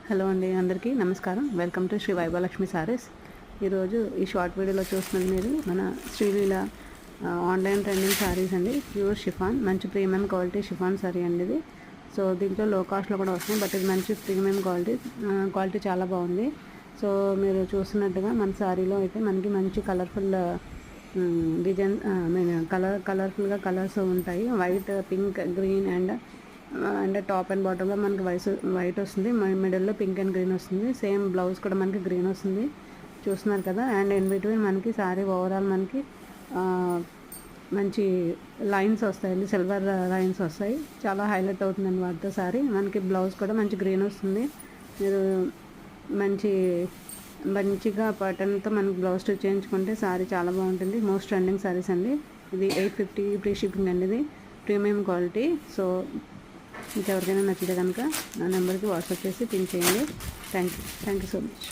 Hello అండి, అందరికీ నమస్కారం. Welcome to Shri Vaibhavalakshmi Sarees. ఈరోజు ఈ షార్ట్ వీడియోలో చూస్తున్నది మీరు మన శ్రీలీల ఆన్లైన్ ట్రెండింగ్ సారీస్ అండి. ప్యూర్ షిఫాన్, మంచి ప్రీమియం క్వాలిటీ షిఫాన్ సారీ అండి ఇది. సో దీంట్లో లో కాస్ట్లో కూడా వస్తుంది, బట్ ఇది మంచి ప్రీమియం క్వాలిటీ చాలా బాగుంది. సో మీరు చూస్తున్నట్టుగా మన సారీలో అయితే మనకి మంచి కలర్ఫుల్ డిజైన్ కలర్ఫుల్గా కలర్స్ ఉంటాయి. White, pink, green and top and బాటంలో మనకి వైట్ వస్తుంది, మిడిల్లో పింక్ అండ్ గ్రీన్ వస్తుంది. సేమ్ బ్లౌజ్ కూడా మనకి గ్రీన్ వస్తుంది, చూస్తున్నారు కదా. అండ్ ఇన్ బిట్వీన్ మనకి సారీ ఓవరాల్ మనకి మంచి లైన్స్ వస్తాయండి, సిల్వర్ లైన్స్ వస్తాయి. చాలా హైలైట్ అవుతుందండి వాటితో సారీ. మనకి బ్లౌజ్ కూడా మంచి గ్రీన్ వస్తుంది. మీరు మంచిగా బటన్తో మనకి బ్లౌజ్ స్టిచ్ చేయించుకుంటే సారీ చాలా బాగుంటుంది. మోస్ట్ ట్రెండింగ్ సారీస్ అండి. ఇది 850 ఫ్రీ షిప్పింగ్ అండి. ఇది ప్రీమియం క్వాలిటీ. సో మీకు ఎవరికైనా నచ్చితే కనుక నా నెంబర్కి వాట్సాప్ చేసి పిన్ చేయండి. Thank you so much.